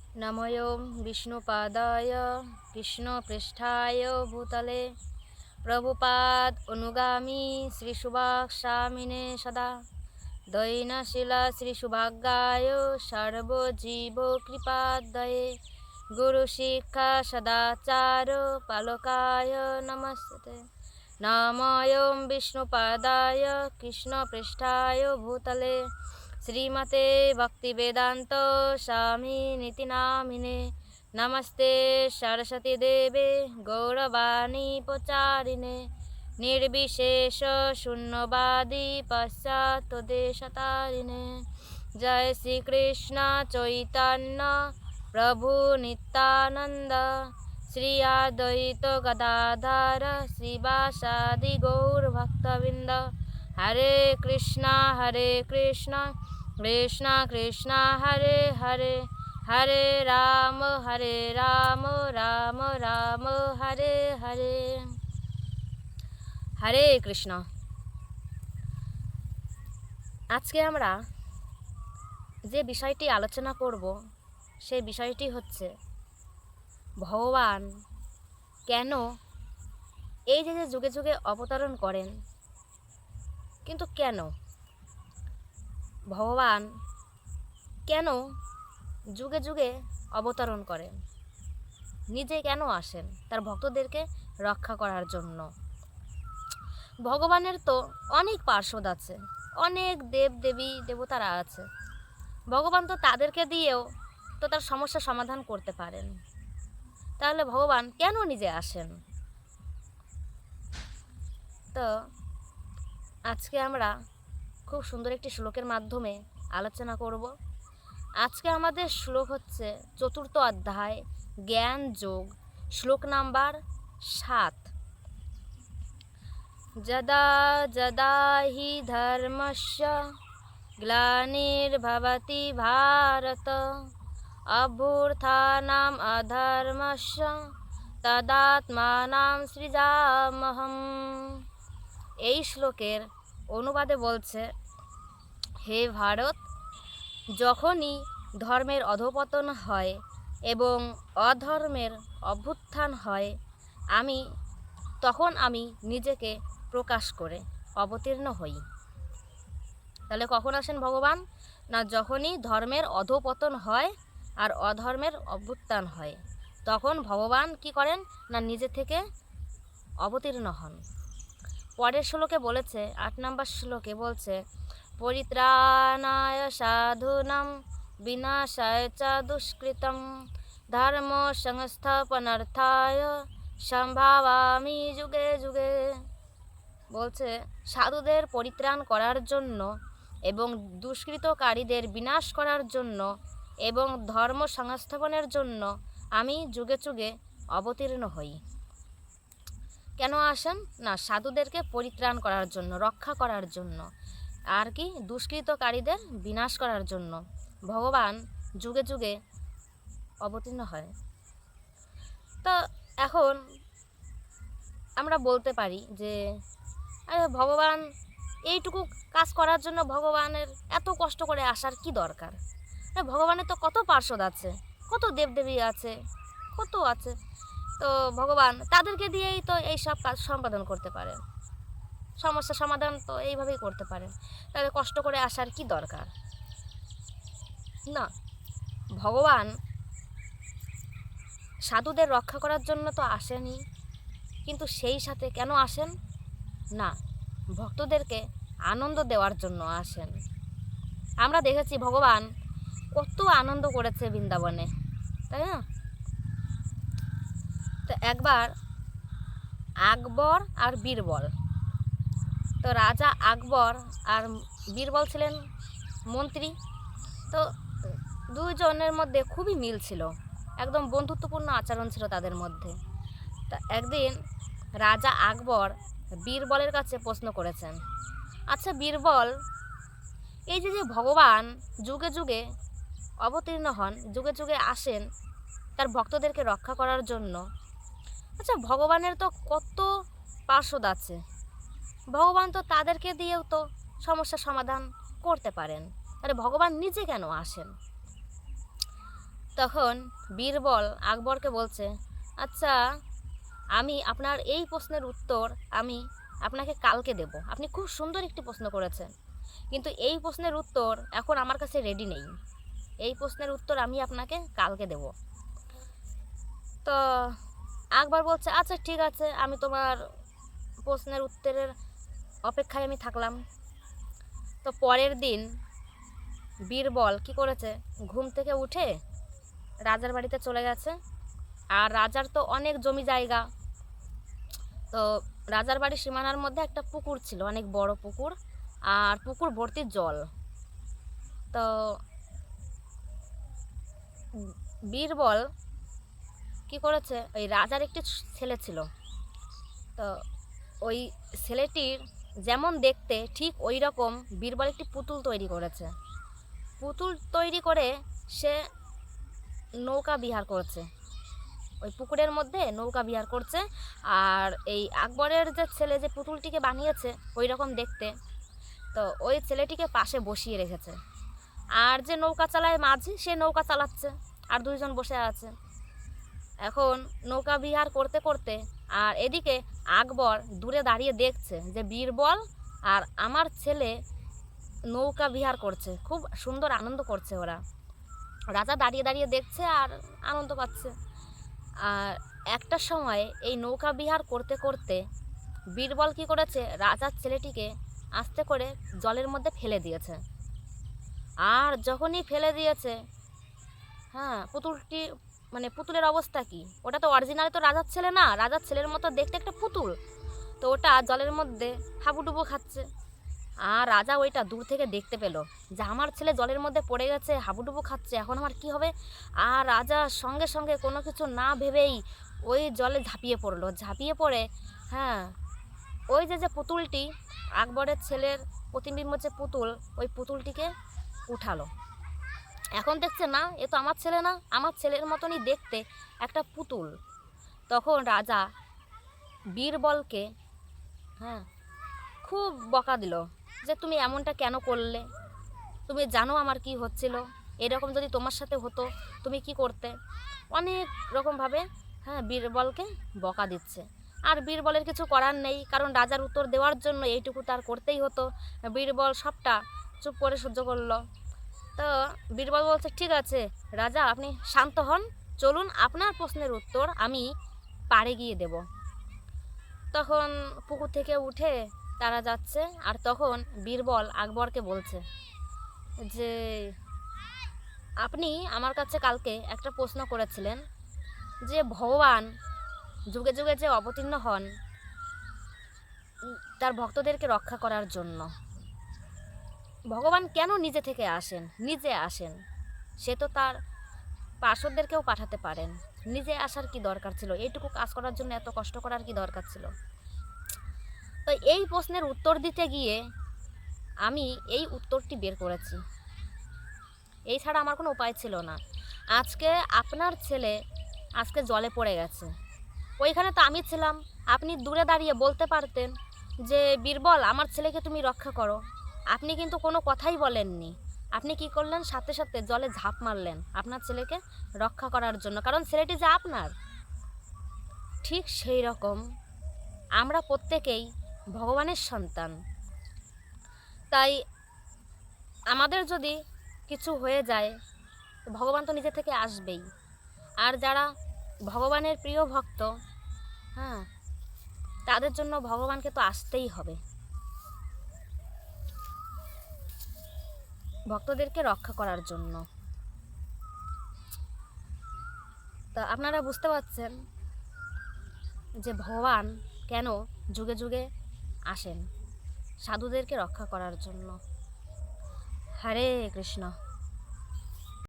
नमोऽयं विष्णुपादाय कृष्णपृष्ठाय भूतले प्रभुपाद अनुगामी श्रीसुभाषामिने सदा दैनशीला श्रीसुभागाय सर्वजीवकृपादये गुरुशिक्षा सदाचार पालकाय नमस्ते। नमोऽयं विष्णुपादाय कृष्णपृष्ठाय भूतले श्रीमते भक्तिवेदांत स्वामिनिति नामिने नमस्ते सरस्वती देवे गौरवाणी प्रचारिणे निर्विशेष शून्यवादी पाश्चात्यदेशतारिणे। जय श्री कृष्ण चैतन्य प्रभु नित्यानंद श्री अद्वैत गदाधर श्रीवासादि गौर भक्तवृंद। हरे कृष्णा कृष्णा कृष्णा हरे हरे, हरे राम राम राम हरे हरे। हरे कृष्ण। আজকে আমরা যে বিষয়টি আলোচনা করব সেই বিষয়টি হচ্ছে ভগবান কেন এই যে যুগে যুগে অবতরণ করেন, কিন্তু কেন ভগবান কেন যুগে যুগে অবতরণ করেন, নিজে কেন আসেন তার ভক্তদেরকে রক্ষা করার জন্য। ভগবানের তো অনেক পার্ষদ আছে, অনেক দেব দেবী দেবতারা আছে, ভগবান তো তাদেরকে দিয়েও তো তার সমস্যা সমাধান করতে পারেন, তাহলে ভগবান কেন নিজে আসেন? তো আজকে আমরা খুব সুন্দর একটি শ্লোকের মাধ্যমে আলোচনা করব। আজকে আমাদের শ্লোক হচ্ছে 4th অধ্যায় জ্ঞান যোগ, শ্লোক নাম্বার 7। যদা যদা হি ধর্মস্য গ্লানির্ভবতি ভারত অভ্যুত্থানাম অধর্মস্য তদাত্মানাং সৃজামহম। এই শ্লোকের অনুবাদে বলছে, হে ভারত, যখনই ধর্মের অধঃপতন হয় এবং অধর্মের অভ্যুত্থান হয় তখন আমি নিজেকে প্রকাশ করে অবতীর্ণ হই। তাহলে কখন আসেন ভগবান? না, যখনই ধর্মের অধঃপতন হয় আর অধর্মের অভ্যুত্থান হয় তখন ভগবান কি করেন? না, নিজে থেকে অবতীর্ণ হন। পরের শ্লোকে বলেছে, 8 নম্বর শ্লোকে বলছে, পরিত্রাণায় সাধুনাং বিনাশায় চ দুষ্কৃতং ধর্ম সংস্থাপনার্থায় সম্ভাবামি যুগে যুগে। বলছে সাধুদের পরিত্রাণ করার জন্য এবং দুষ্কৃতকারীদের বিনাশ করার জন্য এবং ধর্ম সংস্থাপনের জন্য আমি যুগে যুগে অবতীর্ণ হই। কেন আসেন? না, সাধুদেরকে পরিত্রাণ করার জন্য, রক্ষা করার জন্য, আর কি দুষ্কৃতকারীদের বিনাশ করার জন্য ভগবান যুগে যুগে অবতীর্ণ হয়। তো এখন আমরা বলতে পারি যে ভগবান এইটুকু কাজ করার জন্য ভগবানের এত কষ্ট করে আসার কি দরকার? ভগবানের তো কত পার্ষদ আছে, কত দেবদেবী আছে, কত আছে, তো ভগবান তাদেরকে দিয়েই তো এই সব কাজ সম্পাদন করতে পারে, সমস্যা সমাধান তো এইভাবেই করতে পারে, তাহলে কষ্ট করে আসার কি দরকার? না, ভগবান সাধুদের রক্ষা করার জন্য তো আসেনি, কিন্তু সেই সাথে কেন আসেন? না, ভক্তদেরকে আনন্দ দেওয়ার জন্য আসেন। আমরা দেখেছি ভগবান কত আনন্দ করেছে বৃন্দাবনে, তাই না? তো একবার আকবর আর বীরবল, তো রাজা আকবর আর বীরবল ছিলেন মন্ত্রী, তো দুইজনের মধ্যে খুবই মিল ছিল, একদম বন্ধুত্বপূর্ণ আচরণ ছিল তাদের মধ্যে। তা একদিন রাজা আকবর বীরবলের কাছে প্রশ্ন করেছেন, আচ্ছা বীরবল, এই যে ভগবান যুগে যুগে অবতীর্ণ হন, যুগে যুগে আসেন তার ভক্তদেরকে রক্ষা করার জন্য, আচ্ছা ভগবানের তো কত পার্ষদ আছে, ভগবান তো তাদেরকে দিয়েও তো সমস্যা সমাধান করতে পারেন, তাহলে ভগবান নিজে কেন আসেন? তো তখন বীরবল আকবরকে বলছে, আচ্ছা আমি আপনার এই প্রশ্নের উত্তর আমি আপনাকে কালকে দেব। আপনি খুব সুন্দর একটি প্রশ্ন করেছেন, কিন্তু এই প্রশ্নের উত্তর এখন আমার কাছে রেডি নেই। এই প্রশ্নের উত্তর আমি আপনাকে কালকে দেব। তো আকবর বলছে, আচ্ছা ঠিক আছে, আমি তোমার প্রশ্নের উত্তরের অপেক্ষায় আমি থাকলাম। তো পরের দিন বীরবল কি করেছে, ঘুম থেকে উঠে রাজার বাড়িতে চলে গেছে। আর রাজার তো অনেক জমি জায়গা, তো রাজার বাড়ির সীমানার মধ্যে একটা পুকুর ছিল, অনেক বড় পুকুর, আর পুকুর ভর্তি জল। তো বীরবল কি করেছে, ওই রাজার একটি ছেলে ছিল, তো ওই ছেলেটির যেমন দেখতে ঠিক ওই রকম বীরবল একটি পুতুল তৈরি করেছে। পুতুল তৈরি করে সে নৌকা বিহার করছে, ওই পুকুরের মধ্যে নৌকা বিহার করছে। আর এই আকবরের যে ছেলে যে পুতুলটিকে বানিয়েছে ওই রকম দেখতে, তো ওই ছেলেটিকে পাশে বসিয়ে রেখেছে। আর যে নৌকা চালায় মাঝি, সে নৌকা চালাচ্ছে, আর দুইজন বসে আছে। এখন নৌকা বিহার করতে করতে আর এদিকে আকবর দূরে দাঁড়িয়ে দেখছে যে বীরবল আর আমার ছেলে নৌকা বিহার করছে, খুব সুন্দর আনন্দ করছে ওরা। রাজা দাঁড়িয়ে দাঁড়িয়ে দেখছে আর আনন্দ পাচ্ছে। আর একটা সময় এই নৌকা বিহার করতে করতে বীরবল কি করেছে, রাজার ছেলেটিকে আস্তে করে জলের মধ্যে ফেলে দিয়েছে। আর যখনই ফেলে দিয়েছে, হ্যাঁ, পুতুলটি মানে পুতুলের অবস্থা কি, ওটা তো অরিজিনালি তো রাজার ছেলে না, রাজার ছেলের মতো দেখতে একটা পুতুল, তো ওটা জলের মধ্যে হাবুডুবু খাচ্ছে। আর রাজা ওইটা দূর থেকে দেখতে পেল যে আমার ছেলে জলের মধ্যে পড়ে গেছে, হাবুডুবু খাচ্ছে, এখন আমার কি হবে। আর রাজা সঙ্গে সঙ্গে কোনো কিছু না ভেবেই ওই জলে ঝাঁপিয়ে পড়লো। ঝাঁপিয়ে পড়ে, হ্যাঁ, ওই যে যে পুতুলটি আকবরের ছেলের প্রতিবিম্ব যে পুতুল, ওই পুতুলটিকে উঠালো। এখন দেখছে না, এ তো আমার ছেলে না, আমার ছেলের মতনই দেখতে একটা পুতুল। তখন রাজা বীরবলকে, হ্যাঁ, খুব বকা দিল যে তুমি এমনটা কেন করলে, তুমি জানো আমার কি হচ্ছিল, এরকম যদি তোমার সাথে হতো তুমি কি করতে। অনেক রকমভাবে, হ্যাঁ, বীরবলকে বকা দিচ্ছে। আর বীরবলের কিছু করার নেই, কারণ রাজার উত্তর দেওয়ার জন্য এইটুকু তার করতেই হতো। বীরবল সবটা চুপ করে সহ্য করলো। তো বীরবল বলছে, ঠিক আছে রাজা, আপনি শান্ত হন, চলুন আপনার প্রশ্নের উত্তর আমি পাড়ে গিয়ে দেব। তখন পুকুর থেকে উঠে তারা যাচ্ছে। আর তখন বীরবল আকবরকে বলছে যে আপনি আমার কাছে কালকে একটা প্রশ্ন করেছিলেন যে ভগবান যুগে যুগে যে অবতীর্ণ হন তার ভক্তদেরকে রক্ষা করার জন্য, ভগবান কেন নিজে থেকে আসেন, নিজে আসেন, সে তো তার পার্শ্বদেরকেও পাঠাতে পারেন, নিজে আসার কি দরকার ছিল, এইটুকু কাজ করার জন্য এত কষ্ট করার কি দরকার ছিল। তো এই প্রশ্নের উত্তর দিতে গিয়ে আমি এই উত্তরটি বের করেছি, এই ছাড়া আমার কোনো উপায় ছিল না। আজকে আপনার ছেলে আজকে জলে পড়ে গেছে, ওইখানে তো আমি ছিলাম, আপনি দূরে দাঁড়িয়ে বলতে পারতেন যে বীরবল আমার ছেলেকে তুমি রক্ষা করো, আপনি কিন্তু কোনো কথাই বলেননি। আপনি কি করলেন, সাথে সাথে জলে ঝাঁপ মারলেন আপনার ছেলেকে রক্ষা করার জন্য, কারণ ছেলেটি যে আপনার। ঠিক সেই রকম আমরা প্রত্যেকেই ভগবানের সন্তান, তাই আমাদের যদি কিছু হয়ে যায় ভগবান তো নিজে থেকে আসবেই। আর যারা ভগবানের প্রিয় ভক্ত, হ্যাঁ, তাদের জন্য ভগবানকে তো আসতেই হবে, ভক্তদেরকে রক্ষা করার জন্য। তা আপনারা বুঝতে পারছেন যে ভগবান কেন যুগে যুগে আসেন, সাধুদেরকে রক্ষা করার জন্য। হরে কৃষ্ণ।